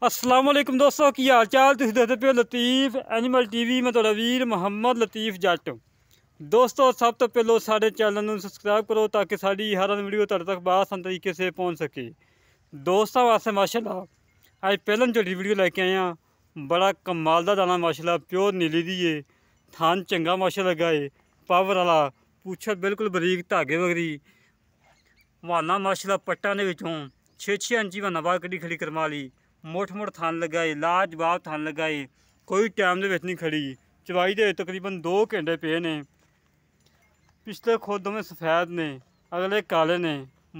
अस्सलाम वालेकुम दोस्तों की हाल चाल तुसीं देखदे पिओ लतीफ एनिमल टीवी। मैं तुहाडा वीर मुहम्मद लतीफ जट। दोस्तों सब तो पहलो साडे चैनल नूं सबसक्राइब करो ताकि साडी हर वीडियो तुहाडे तक बआसान तरीके से पहुँच सके। दोस्तों वास्ते माशाल्लाह अज पहलन झोटी वीडियो लैके आए हैं। बड़ा कमाल दा दाना माशाल्लाह प्योर नीली दी है। थान चंगा माशाल्लाह लगा है, पावर वाला, पूछा बिल्कुल बरीक धागे वगरी, वाना माशाल्लाह पट्टा ने विचों 6-6 इंची वाना बाहर कड़ी खड़ी करवा ली। मुठ थान लगा है, लाजवाब थान लगा है, कोई टाइम दे विच नहीं खड़ी। चवाई दे तकरीबन 2 घंटे पे ने। पिछले खुद में सफेद ने, अगले काले ने,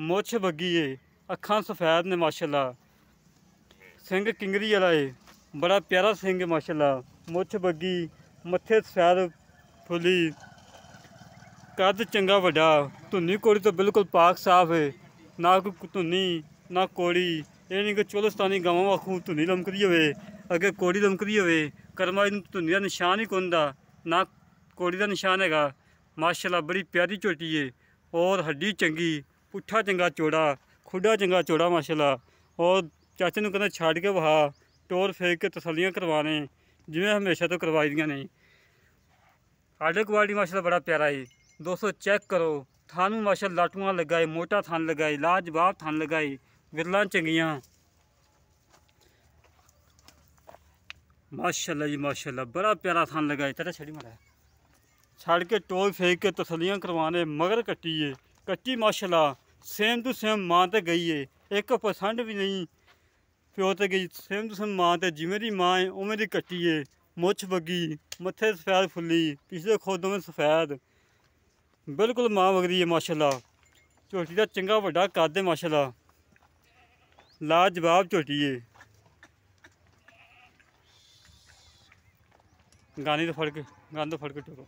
मुछ बगी है, अखां सफेद ने माशाल्लाह। सिंग किंगरी वाला है, बड़ा प्यारा सिंग है माशाल्लाह। मुछ बगी, मत्थे सफेद फुली, कद चंगा वड्डा, धुनी कोड़ी तो बिल्कुल पाक साफ है, ना कोई धुनी ना कोड़ी। ये नहीं कि चोलस्तानी गावां वाखू धुनी लमकदी होवे, अगे कोड़ी लमकदी होवे। कर्मा धुनी का निशान ही कोई ना कोड़ी का निशान हैगा। माशाल्लाह बड़ी प्यारी झोटी है और हड्डी चंगी, पुट्ठा चंगा चौड़ा, खुडा चंगा चौड़ा माशाल्लाह। और चाचे नूं कहंदा छड्ड के वहा टोर फेंक के तसलियां करवाने जिवें हमेशा तो करवाई दियां नहीं। आडे क्वालिटी माशाल्लाह बड़ा प्यारा है। दोस्तों चेक करो, थानू माशाल्लाह लाटुआ लगा है, मोटा थान लगा है, लाजवाब थान लगा है, विरला चंगियां माशाल्लाह जी माशाल्लाह। बड़ा प्यारा थान लगा है। तेरा छड़ी मारा छड़ के टोल फेंक के तसलियां करवाने। मगर कट्टी है, कट्टी माशाल्लाह सेम टू सेम माँ ते गई है, 1% भी नहीं प्यो ते गई। सेम टू सेम माँ ते जिमें दी माँ है उमें दी कट्टी है। मुछ बगी, मत्थे सफेद फुली, पिछले खोदों में सफेद, बिल्कुल माँ वगरी है माशाल्लाह। झोटी का चंगा वड्डा कद है माशाल्लाह, लाजवाब झोटी है। गानी तो फड़ के गंद फड़ के टोको।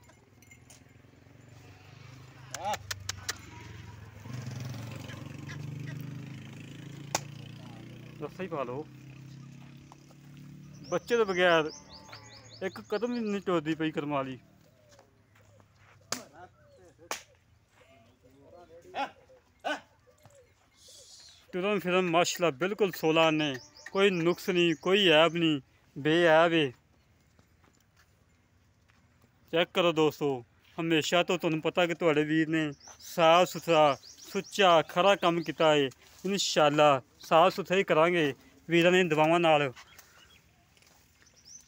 रस्सा ही पा लो, बच्चे तो बगैर एक कदम नहीं टोरदी पई करमाली। टुरन फिरन माशाल्लाह बिल्कुल 16 ने, कोई नुक्स नहीं, कोई ऐब नहीं, बेऐब है। चेक करो दोस्तों, हमेशा तो तुहानू पता कि तुहाडे वीर ने साफ सुथरा सुच्चा खरा काम किया है। इंशाअल्लाह साफ सुथरा ही करांगे वीरां ने दवावां नाल।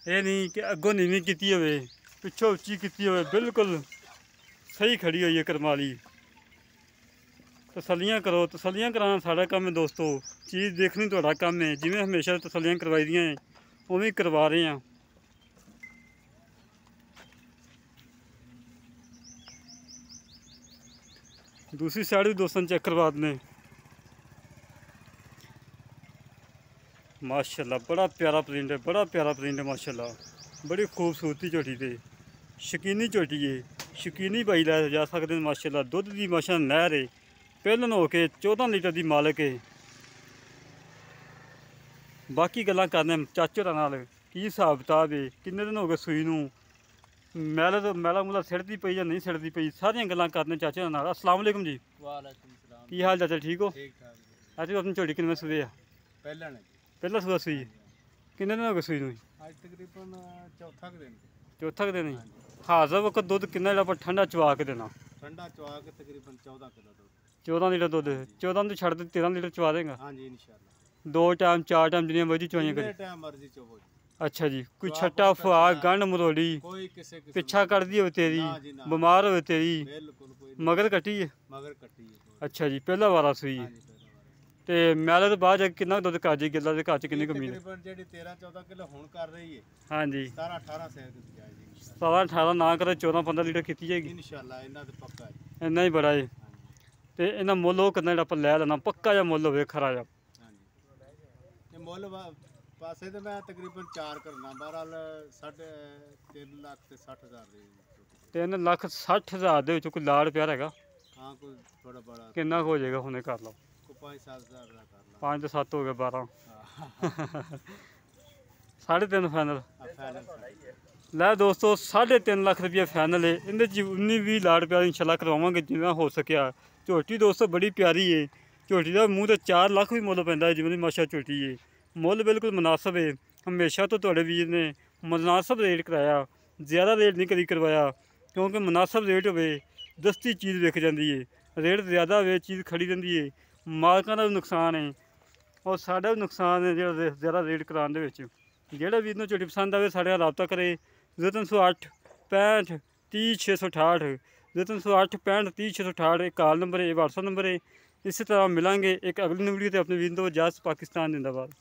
ये नहीं कि अगों नीवीं कीती होवे, पिछों उच्ची कीती होवे, बिल्कुल सही खड़ी हुई है करमाली। तसलियां करो, तसलियां कराना साड़ा काम है दोस्तों। चीज़ देखनी तुहाडा काम है। जिवें हमेशा तसलियां करवाई दियां हैं उवें करवा रहे हैं। दूसरी साइड भी दोस्तों चेक करवा दें माशाल्लाह। बड़ा प्यारा प्रिंट है, बड़ा प्यारा प्रिंट है माशाल्लाह। बड़ी खूबसूरती झोटी थे, शकीनी झोटी है, शकीनी भाई लै जा सकते हैं माशाल्लाह। दुध की माशाल्लाह नहर है, पहलन हो के 14 लीटर की मालक है। बाकी गल्लां करने चाचे होरां नाल की हिसाब किताब है, किन्ने दिन हो गए सूई नूं, मैला मूला सिड़ती पई या नहीं सिड़ती पई, सारियां गल्लां करने चाचे होरां नाल। अस्सलाम वालेकुम जी। वालेकुम सलाम। की हाल चाचा, ठीक हो? ठीक ठाक जी। अज अपनी झोटी किन्ने सूए आ? पहला सूआ सूई, किन्ने दिन हो गए सूई नूं? आज तकरीबन चौथा दिन। चौथा दिन ही। हाज़र वक्त दुध किन्ना जेह्ड़ा पर ठंडा चवा के देना? ठंडा चवा के तकरीबन 14 किलो दूध। 14 लीटर दुध, 14 तो छड़ दे 13 लीटर चवा देगा? हाँ जी इंशाल्लाह। 2 टाइम 4 टाइम जिन्नी मर्जी चवाइयां जितने करी। टाइम मर्जी चवो जी। अच्छा जी, कोई छट्टा फुआ गंढ मरोड़ी कोई किसी किस्म पिछा कटदी हो तेरी, ना जी ना। बीमार हो तेरी, बिल्कुल कोई मगर कट्टी है? मगर कट्टी है। अच्छा जी, पहला वारा सूई हाँ है। जी पहला वाला। ते मैले तो बाद किन्ना दुध काजी गिला दे घर च किन्नी कमी है? तकरीबन जेडी 13-14 किलो हुण कर रही है। हाँ जी, 17-18 सेर दी जाएगी इंशाल्लाह। 17-18 ना करे 14-15 लीटर की जाएगी। इंशाल्लाह इन्ना ते पक्का है। इन्ना ही बड़ा है। हाँ जी। ते इन्ना मुੱਲ ਉਹ किन्ना जेह्ड़ा ਆਪਾਂ ਲੈ ਲੈਣਾ पक्का जिहा मुੱਲ होवे खरा जिहा। हाँ जी। ये मुੱਲ पासे तो मैं तकरीबन 4 करना, बहरहाल 3.5 लाख ते 60,000 दी। 3,60,000 ਦੇ ਵਿੱਚ ਕੋਈ ਲਾੜ ਪਿਆਰ ਹੈਗਾ? हाँ कोई थोड़ा बड़ा ਕਿੰਨਾ ਕੁ ਹੋ ਜਾਏਗਾ ਹੁਣੇ ਕਰ ਲਓ? को 5-7 हज़ार का कर ला। 5 ਤੇ 7 ਹੋ ਗਏ 12। हाँ। 3.5 फाइनल फाइनल ਲੈ ਦੋਸਤੋ 3.5 ਲੱਖ ਰੁਪये फाइनल है। ਇਹਦੇ 'ਚ 19-20 ਲਾੜ ਪਿਆਰ ਇੰਸ਼ਾਅੱਲਾ ਕਰਵਾਵਾਂਗੇ ਜਿੰਨਾ ਹੋ ਸਕਿਆ। ਝੋਟੀ ਦੋਸਤੋ ਬੜੀ ਪਿਆਰੀ ਹੈ। ਝੋਟੀ ਦਾ ਮੂੰਹ ਤੇ 4 ਲੱਖ ਵੀ ਮੁੱਲ ਪੈਂਦਾ ਹੈ, ਜਿਵੇਂ ਦੀ ਮਾਸ਼ਾ ਝੋਟੀ ਹੈ। ਮੁੱਲ ਬਿਲਕੁਲ ਮੁਨਾਸਬ ਹੈ। ਹਮੇਸ਼ਾ ਤੋਂ ਤੁਹਾਡੇ ਵੀਰ ਨੇ ਮੁਨਾਸਬ ਰੇਟ ਕਰਾਇਆ, ਜ਼ਿਆਦਾ ਰੇਟ ਨਹੀਂ ਕਦੀ ਕਰਵਾਇਆ, ਕਿਉਂਕਿ ਮੁਨਾਸਬ ਰੇਟ ਹੋਵੇ ਦਸਤੀ ਚੀਜ਼ ਵਿਕ ਜਾਂਦੀ ਹੈ। ਰੇਟ ਜ਼ਿਆਦਾ ਹੋਵੇ ਚੀਜ਼ ਖੜੀ ਰਹਿੰਦੀ ਹੈ, ਮਾਲਕਾਂ ਦਾ ਵੀ ਨੁਕਸਾਨ ਹੈ ਔਰ ਸਾਡਾ ਵੀ ਨੁਕਸਾਨ ਹੈ ਜਿਹੜਾ ਜ਼ਿਆਦਾ ਰੇਟ ਕਰਾਉਣ ਦੇ ਵਿੱਚ। ਜਿਹੜਾ ਵੀਰ ਨੂੰ ਝੋਟੀ ਪਸੰਦ ਆਵੇ ਸਾਡੇ ਨਾਲ ਰਾਬਤਾ ਕਰੇ 0308 65 30 668, 0308 65 30 668 ਇਹ ਕਾਲ ਨੰਬਰ ਹੈ, ਇਹ WhatsApp ਨੰਬਰ ਹੈ। ਇਸੇ ਤਰ੍ਹਾਂ ਮਿਲਾਂਗੇ ਇੱਕ ਅਗਲੀ ਵੀਡੀਓ ਤੇ ਆਪਣੇ ਵੀਰ ਤੋਂ। ਇਜਾਜ਼ਤ, ਪਾਕਿਸਤਾਨ ਜ਼ਿੰਦਾਬਾਦ।